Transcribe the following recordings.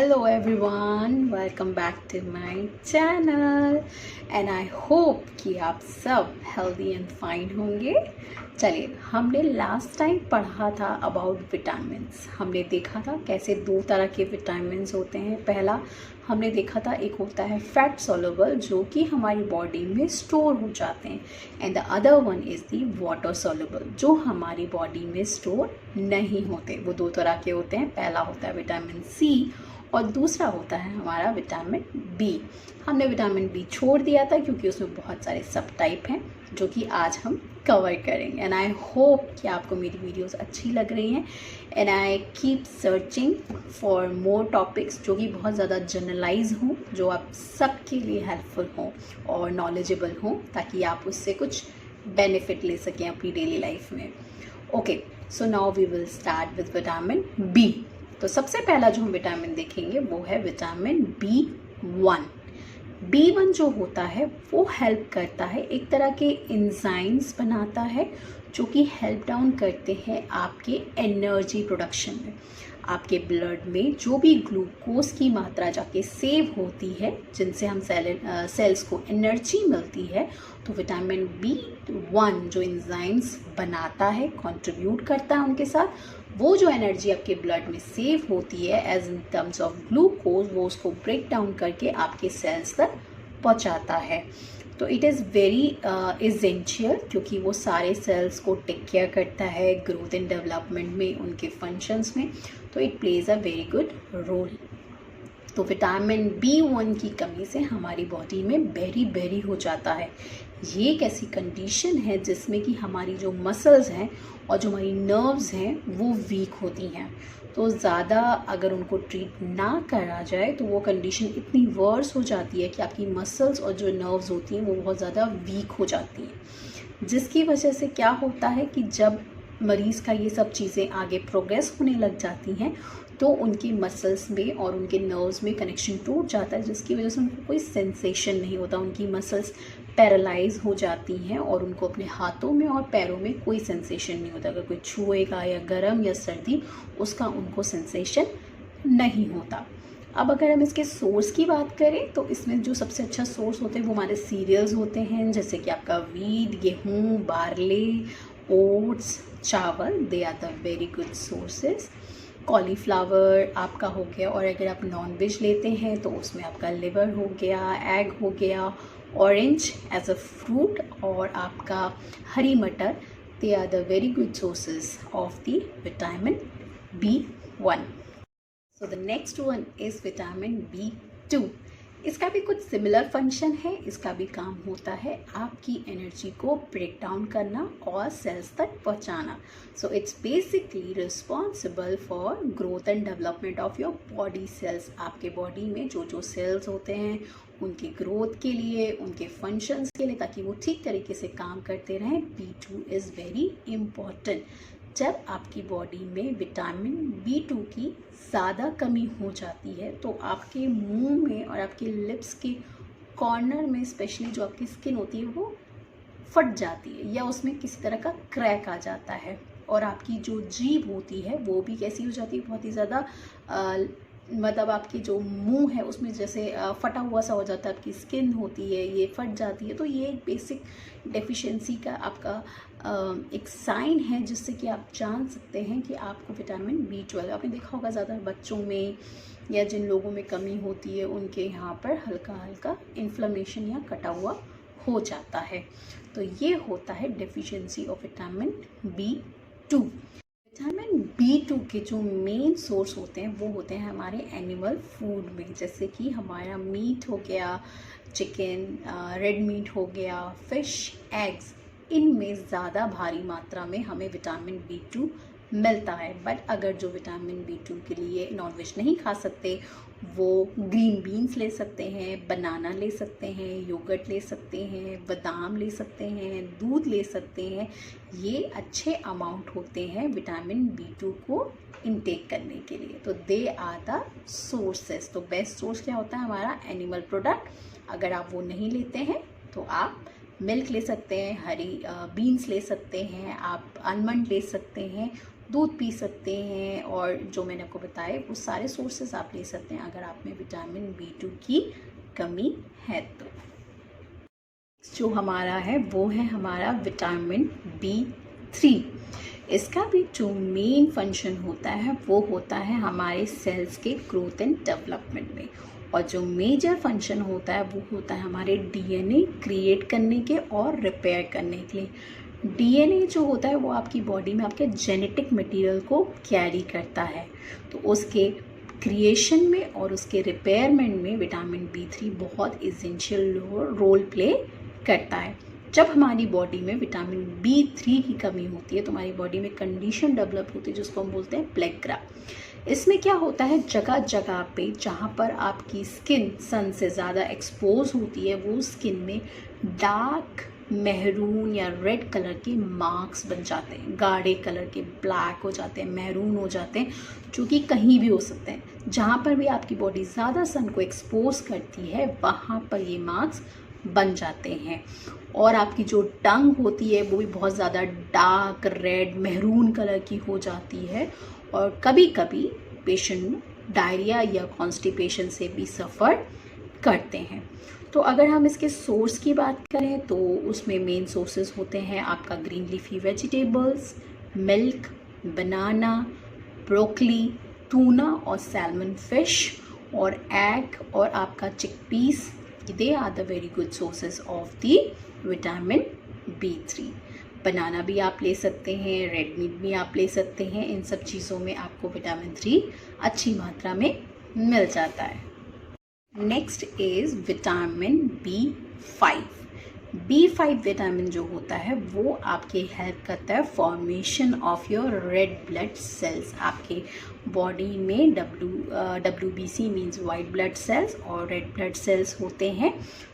Hello everyone, welcome back to my channel and I hope कि आप सब healthy and fine होंगे। चलिए, हमने लास्ट टाइम पढ़ा था अबाउट विटामिन्स। हमने देखा था कैसे दो तरह के विटामिन्स होते हैं। पहला हमने देखा था एक होता है फैट सोल्युबल जो कि हमारी बॉडी में स्टोर हो जाते हैं and the other one is the water soluble जो हमारी बॉडी में स्टोर नहीं होते। वो दो तरह के होते हैं। पहला होता है विटामिन सी और दूसरा होता है हमारा विटामिन बी। हमने विटामिन बी छोड़ दिया था क्योंकि उसमें बहुत सारे सब टाइप हैं जो कि आज हम कवर करेंगे एंड आई होप कि आपको मेरी वीडियोस अच्छी लग रही हैं and I keep searching for more topics जो कि बहुत ज़्यादा जनरलाइज हों, जो आप सबके लिए हेल्पफुल हों और नॉलेजेबल हों ताकि आप उससे कुछ बेनिफिट ले सकें अपनी डेली लाइफ में। Okay, so now we will start with vitamin B. तो सबसे पहला जो हम विटामिन देखेंगे वो है विटामिन B1। B1 जो होता है वो हेल्प करता है, एक तरह के एंजाइम्स बनाता है जो कि हेल्प डाउन करते हैं आपके एनर्जी प्रोडक्शन में। आपके ब्लड में जो भी ग्लूकोज की मात्रा जाके सेव होती है जिनसे हम सेल्स को एनर्जी मिलती है, तो विटामिन B1 जो एंजाइम्स बनाता है, कंट्रीब्यूट करता है उनके साथ, वो जो एनर्जी आपके ब्लड में सेव होती है as in terms of glucose, वो उसको ब्रेक डाउन करके आपके सेल्स तक पहुंचाता है। तो इट इज़ वेरी एसेंशियल क्योंकि वो सारे सेल्स को टेक केयर करता है ग्रोथ एंड डेवलपमेंट में, उनके फंक्शंस में। तो it plays a very good role. तो विटामिन B1 की कमी से हमारी बॉडी में बेरी हो जाता है। ये एक ऐसी कंडीशन है जिसमें कि हमारी जो मसल्स हैं और जो हमारी नर्व्स हैं वो वीक होती हैं। तो ज़्यादा अगर उनको ट्रीट ना करा जाए तो वो कंडीशन इतनी वर्स हो जाती है कि आपकी मसल्स और जो नर्व्स होती हैं वो बहुत ज़्यादा वीक हो जाती हैं, जिसकी वजह से क्या होता है कि जब मरीज़ का ये सब चीज़ें आगे प्रोग्रेस होने लग जाती हैं तो उनकी मसल्स में और उनके नर्व्स में कनेक्शन टूट जाता है, जिसकी वजह से उनको कोई सेंसेशन नहीं होता। उनकी मसल्स पैरालाइज हो जाती हैं और उनको अपने हाथों में और पैरों में कोई सेंसेशन नहीं होता। अगर कोई छुएगा या गर्म या सर्दी, उसका उनको सेंसेशन नहीं होता। अब अगर हम इसके सोर्स की बात करें तो इसमें जो सबसे अच्छा सोर्स होते हैं वो हमारे सीरियल्स होते हैं, जैसे कि आपका वीट, गेहूँ, बार्ले, ओट्स, चावल, they are the very good sources. Cauliflower आपका हो गया, और अगर आप नॉन वेज लेते हैं तो उसमें आपका लिवर हो गया, एग हो गया, ऑरेंज एज अ फ्रूट और आपका हरी मटर, they are the very good sources of the vitamin B1। So the next one is vitamin B2। इसका भी कुछ सिमिलर फंक्शन है। इसका भी काम होता है आपकी एनर्जी को ब्रेक डाउन करना और सेल्स तक पहुंचाना। So it's basically responsible for growth and development of your body cells. आपके बॉडी में जो जो सेल्स होते हैं उनकी ग्रोथ के लिए, उनके फंक्शंस के लिए, ताकि वो ठीक तरीके से काम करते रहें, B2 इज़ वेरी इम्पॉर्टेंट। जब आपकी बॉडी में विटामिन B2 की ज़्यादा कमी हो जाती है तो आपके मुंह में और आपके लिप्स के कॉर्नर में स्पेशली जो आपकी स्किन होती है वो फट जाती है या उसमें किसी तरह का क्रैक आ जाता है, और आपकी जो जीभ होती है वो भी कैसी हो जाती है, बहुत ही ज़्यादा मतलब आपकी जो मुंह है उसमें जैसे फटा हुआ सा हो जाता है, आपकी स्किन होती है ये फट जाती है। तो ये एक बेसिक डेफिशिएंसी का आपका एक साइन है जिससे कि आप जान सकते हैं कि आपको विटामिन B12, आपने देखा होगा ज़्यादा बच्चों में या जिन लोगों में कमी होती है उनके यहाँ पर हल्का हल्का इन्फ्लेमेशन या कटा हुआ हो जाता है। तो ये होता है deficiency of vitamin B2। Vitamin B2 के जो मेन सोर्स होते हैं वो होते हैं हमारे एनिमल फूड में, जैसे कि हमारा मीट हो गया, चिकन, रेड मीट हो गया, फिश, एग्स। इनमें ज़्यादा भारी मात्रा में हमें विटामिन B2 मिलता है। बट अगर जो विटामिन B2 के लिए नॉनवेज नहीं खा सकते वो ग्रीन बीन्स ले सकते हैं, बनाना ले सकते हैं, योगर्ट ले सकते हैं, बादाम ले सकते हैं, दूध ले सकते हैं। ये अच्छे अमाउंट होते हैं विटामिन B2 को इनटेक करने के लिए। तो दे आर द सोर्सेस। तो बेस्ट सोर्स क्या होता है हमारा एनिमल प्रोडक्ट। अगर आप वो नहीं लेते हैं तो आप मिल्क ले सकते हैं, हरी बीन्स ले सकते हैं, आप आलमंड ले सकते हैं, दूध पी सकते हैं, और जो मैंने आपको बताया वो सारे सोर्सेज आप ले सकते हैं अगर आप में विटामिन B2 की कमी है। तो जो हमारा है वो है हमारा विटामिन B3। इसका भी जो मेन फंक्शन होता है वो होता है हमारे सेल्स के ग्रोथ एंड डेवलपमेंट में, और जो मेजर फंक्शन होता है वो होता है हमारे DNA क्रिएट करने के और रिपेयर करने के लिए। DNA जो होता है वो आपकी बॉडी में आपके जेनेटिक मटेरियल को कैरी करता है, तो उसके क्रिएशन में और उसके रिपेयरमेंट में विटामिन B3 बहुत इसेंशियल रोल प्ले करता है। जब हमारी बॉडी में विटामिन B3 की कमी होती है तो हमारी बॉडी में कंडीशन डेवलप होती है जिसको हम बोलते हैं प्लेग्रा। इसमें क्या होता है, जगह जगह पे जहाँ पर आपकी स्किन सन से ज़्यादा एक्सपोज होती है वो स्किन में डार्क महरून या रेड कलर के मार्क्स बन जाते हैं, गाढ़े कलर के ब्लैक हो जाते हैं, महरून हो जाते हैं, जो कि कहीं भी हो सकते हैं। जहाँ पर भी आपकी बॉडी ज़्यादा सन को एक्सपोज करती है वहाँ पर ये मार्क्स बन जाते हैं। और आपकी जो टंग होती है वो भी बहुत ज़्यादा डार्क रेड महरून कलर की हो जाती है, और कभी कभी पेशेंट डायरिया या कॉन्स्टिपेशन से भी सफ़र करते हैं। तो अगर हम इसके सोर्स की बात करें तो उसमें मेन सोर्सेज होते हैं आपका green leafy vegetables, milk, banana, broccoli, tuna और सैल्मन फिश, और एग और आपका chickpeas. They are the very good sources of the vitamin B3। Banana भी आप ले सकते हैं, रेड मीट भी आप ले सकते हैं, इन सब चीज़ों में आपको विटामिन 3 अच्छी मात्रा में मिल जाता है। Next is vitamin B5। B5 vitamin जो होता है वो आपके हेल्प करता है formation of your red blood cells. आपके बॉडी में WBC means white blood cells और रेड ब्लड सेल्स होते हैं,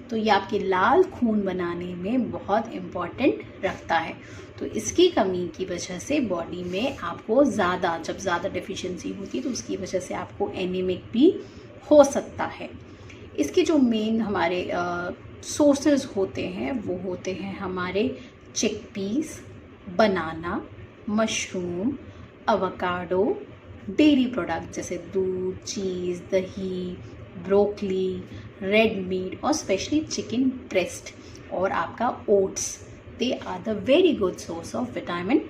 तो ये आपके लाल खून बनाने में बहुत इम्पॉर्टेंट रखता है। तो इसकी कमी की वजह से बॉडी में आपको जब ज़्यादा डेफिशिएंसी होती है तो उसकी वजह से आपको एनीमिक भी हो सकता है। इसके जो मेन हमारे सोर्सेज होते हैं वो होते हैं हमारे chickpeas, banana, mushroom, avocado, dairy product जैसे दूध, चीज़, दही, ब्रोकली, रेड मीट और स्पेशली चिकन ब्रेस्ट और आपका oats. They are the very good source of vitamin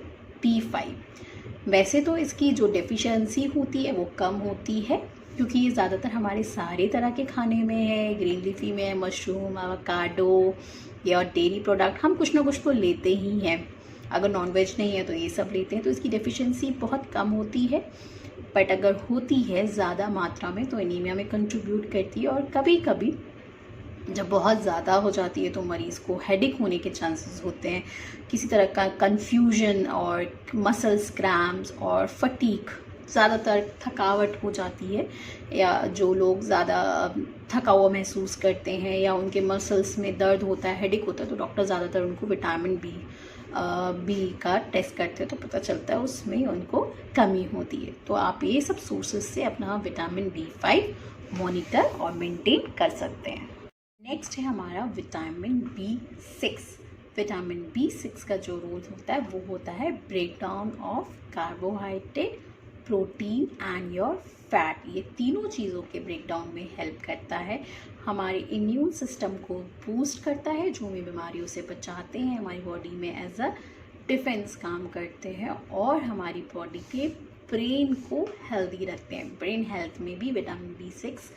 B5। वैसे तो इसकी जो डेफिशिएंसी होती है वो कम होती है क्योंकि ये ज़्यादातर हमारे सारे तरह के खाने में है, ग्रीन लीफी में है, मशरूम, एवोकाडो या डेयरी प्रोडक्ट हम कुछ ना कुछ तो लेते ही हैं। अगर नॉनवेज नहीं है तो ये सब लेते हैं, तो इसकी डेफिशिएंसी बहुत कम होती है, बट अगर होती है ज़्यादा मात्रा में तो एनीमिया में कंट्रीब्यूट करती है। और कभी कभी जब बहुत ज़्यादा हो जाती है तो मरीज़ को हेडेक होने के चांसेस होते हैं, किसी तरह का कन्फ्यूजन और मसल्स क्रैम्प्स और फटीक, ज़्यादातर थकावट हो जाती है, या जो लोग ज़्यादा थका हुआ महसूस करते हैं या उनके मसल्स में दर्द होता है, हेडेक होता है, तो डॉक्टर ज़्यादातर उनको विटामिन बी का टेस्ट करते हैं तो पता चलता है उसमें उनको कमी होती है। तो आप ये सब सोर्सेज से अपना विटामिन B5 मॉनिटर और मेंटेन कर सकते हैं। नेक्स्ट है हमारा विटामिन B6। विटामिन B6 का जो रोल होता है वो होता है break down of carbohydrate, protein and your fat. ये तीनों चीज़ों के ब्रेकडाउन में हेल्प करता है, हमारे इम्यून सिस्टम को बूस्ट करता है, जो हमें बीमारियों से बचाते हैं, हमारी बॉडी में एज अ डिफेंस काम करते हैं और हमारी बॉडी के ब्रेन को हेल्दी रखते हैं। ब्रेन हेल्थ में भी विटामिन B6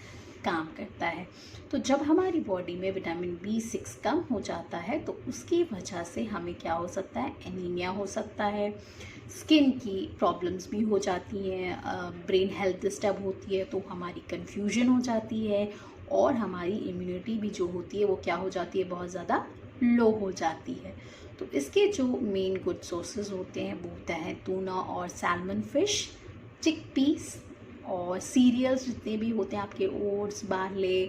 काम करता है। तो जब हमारी बॉडी में विटामिन B6 कम हो जाता है तो उसकी वजह से हमें क्या हो सकता है, एनीमिया हो सकता है, स्किन की प्रॉब्लम्स भी हो जाती हैं, ब्रेन हेल्थ डिस्टर्ब होती है, तो हमारी कन्फ्यूजन हो जाती है और हमारी इम्यूनिटी भी जो होती है वो क्या हो जाती है, बहुत ज़्यादा लो हो जाती है। तो इसके जो मेन गुड सोर्सेज होते हैं वो होता है टूना और सैल्मन फिश, चिकपीस और सीरियल्स जितने भी होते हैं आपके, ओट्स, बार्ले,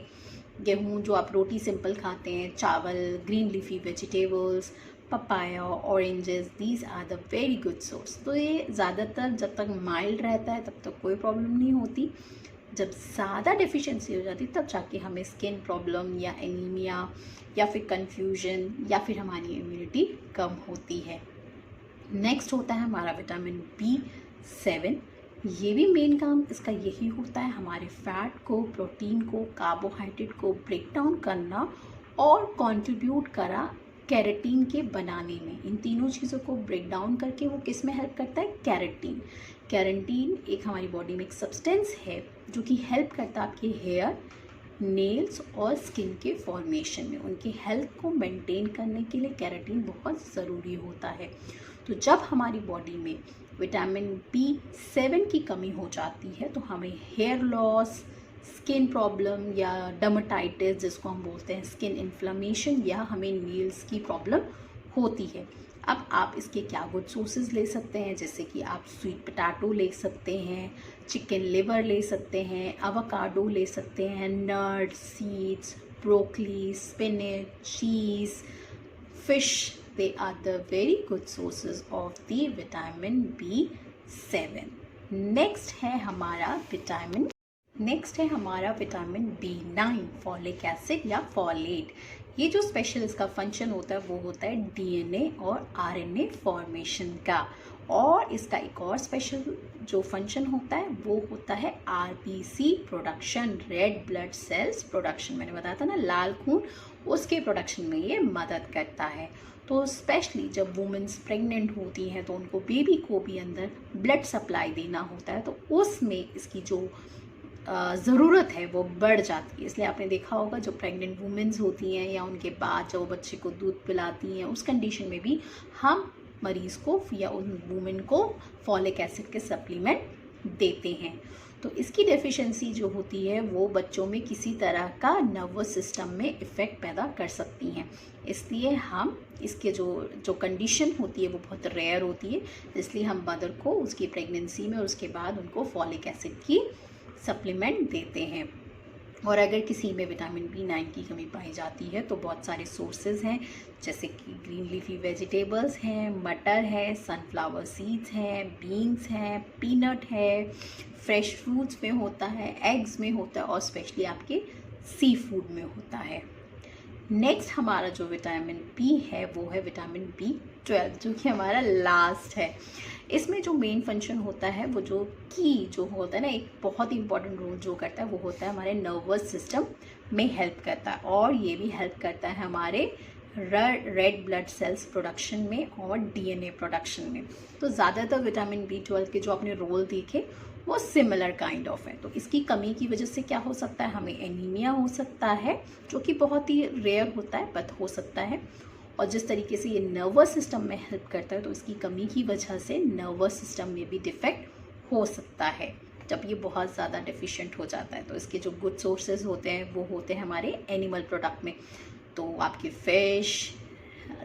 गेहूँ जो आप रोटी सिंपल खाते हैं, चावल, green leafy vegetables, papaya, oranges, these are the very good source. तो ये ज़्यादातर जब तक माइल्ड रहता है तब तक कोई प्रॉब्लम नहीं होती, जब ज़्यादा डेफिशिएंसी हो जाती है तब जाके हमें स्किन प्रॉब्लम या एनीमिया या फिर कन्फ्यूजन या फिर हमारी इम्यूनिटी कम होती है। नेक्स्ट होता है हमारा विटामिन B7। ये भी मेन काम इसका यही होता है हमारे फैट को, प्रोटीन को, कार्बोहाइड्रेट को ब्रेक डाउन करना और कंट्रीब्यूट करा कैरेटीन के बनाने में। इन तीनों चीज़ों को ब्रेक डाउन करके वो किस में हेल्प करता है? कैरेटीन। कैरेटीन एक हमारी बॉडी में एक सब्सटेंस है जो कि हेल्प करता है आपके हेयर, नेल्स और स्किन के फॉर्मेशन में। उनकी हेल्थ को मेंटेन करने के लिए कैरेटीन बहुत ज़रूरी होता है। तो जब हमारी बॉडी में विटामिन B7 की कमी हो जाती है तो हमें हेयर लॉस, स्किन प्रॉब्लम या डर्मेटाइटिस जिसको हम बोलते हैं स्किन इन्फ्लेमेशन, या हमें नील्स की प्रॉब्लम होती है। अब आप इसके क्या गुड सोर्सेज ले सकते हैं, जैसे कि आप स्वीट पोटैटो ले सकते हैं, चिकन लिवर ले सकते हैं, एवोकाडो ले सकते हैं, nuts, seeds, broccoli, spinach, cheese, fish. They are the very good sources of the vitamin B7. Next है हमारा विटामिन B9, फॉलिक एसिड या फॉलेट। ये जो स्पेशल इसका फंक्शन होता है वो होता है DNA और RNA फॉर्मेशन का। और इसका एक और स्पेशल जो फंक्शन होता है वो होता है RBC production, red blood cells production. मैंने बताया था ना, लाल खून, उसके प्रोडक्शन में ये मदद करता है। तो स्पेशली जब वुमेन्स प्रेग्नेंट होती हैं तो उनको बेबी को भी अंदर ब्लड सप्लाई देना होता है, तो उसमें इसकी जो ज़रूरत है वो बढ़ जाती है। इसलिए आपने देखा होगा जो प्रेग्नेंट वुमेन्स होती हैं या उनके बाद जब वो बच्चे को दूध पिलाती हैं, उस कंडीशन में भी हम मरीज़ को या उन वुमेन को फॉलिक एसिड के सप्लीमेंट देते हैं। तो इसकी डेफिशिएंसी जो होती है वो बच्चों में किसी तरह का नर्वस सिस्टम में इफ़ेक्ट पैदा कर सकती हैं। इसलिए हम इसके जो कंडीशन होती है वो बहुत रेयर होती है, इसलिए हम मदर को उसकी प्रेगनेंसी में और उसके बाद उनको फॉलिक एसिड की सप्लीमेंट देते हैं। और अगर किसी में विटामिन B9 की कमी पाई जाती है तो बहुत सारे सोर्सेज हैं, जैसे कि ग्रीन लीफी वेजिटेबल्स हैं, मटर है, सनफ्लावर सीड्स हैं, बीन्स हैं, पीनट है, फ्रेश फ्रूट्स में होता है, एग्स में होता है और स्पेशली आपके सी फूड में होता है। नेक्स्ट हमारा जो विटामिन B है वो है विटामिन B12, जो कि हमारा लास्ट है। इसमें जो मेन फंक्शन होता है वो जो होता है ना, एक बहुत ही इंपॉर्टेंट रोल जो करता है वो होता है हमारे नर्वस सिस्टम में हेल्प करता है, और ये भी हेल्प करता है हमारे रेड ब्लड सेल्स प्रोडक्शन में और DNA प्रोडक्शन में। तो ज़्यादातर विटामिन B12 के जो आपने रोल देखे वो सिमिलर काइंड ऑफ है। तो इसकी कमी की वजह से क्या हो सकता है, हमें एनीमिया हो सकता है, जो कि बहुत ही रेयर होता है बट हो सकता है। और जिस तरीके से ये नर्वस सिस्टम में हेल्प करता है तो इसकी कमी की वजह से नर्वस सिस्टम में भी डिफेक्ट हो सकता है जब ये बहुत ज़्यादा डेफिशिएंट हो जाता है। तो इसके जो गुड सोर्सेज होते हैं वो होते हैं हमारे एनिमल प्रोडक्ट में। तो आपकी फ़िश,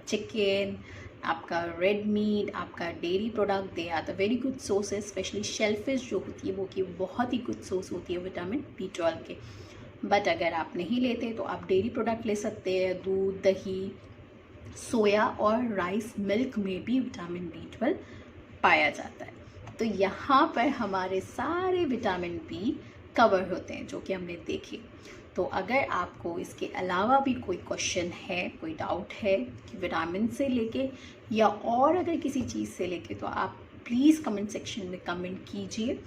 चिकन, आपका रेड मीट, आपका dairy product, they are the very good sources. Specially shellfish जो होती है वो की बहुत ही गुड सोर्स होती है विटामिन B12 के। बट अगर आप नहीं लेते तो आप डेयरी प्रोडक्ट ले सकते हैं, दूध, दही, सोया और राइस मिल्क में भी विटामिन B12 पाया जाता है। तो यहाँ पर हमारे सारे विटामिन B कवर होते हैं जो कि हमने देखे। तो अगर आपको इसके अलावा भी कोई क्वेश्चन है, कोई डाउट है कि विटामिन से लेके या और अगर किसी चीज़ से लेके, तो आप प्लीज़ कमेंट सेक्शन में कमेंट कीजिए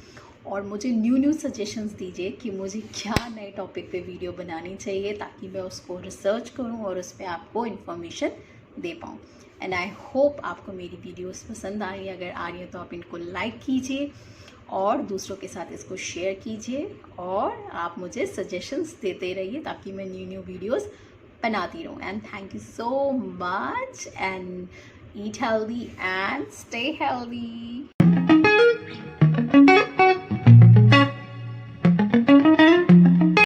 और मुझे न्यू सजेशंस दीजिए कि मुझे क्या नए टॉपिक पे वीडियो बनानी चाहिए, ताकि मैं उसको रिसर्च करूं और उस पर आपको इन्फॉर्मेशन दे पाऊँ। एंड आई होप आपको मेरी वीडियोस पसंद आ रही है। अगर आ रही है तो आप इनको लाइक कीजिए और दूसरों के साथ इसको शेयर कीजिए, और आप मुझे सजेशंस देते रहिए ताकि मैं न्यू वीडियोस बनाती रहूँ। And thank you so much, and eat healthy and stay healthy.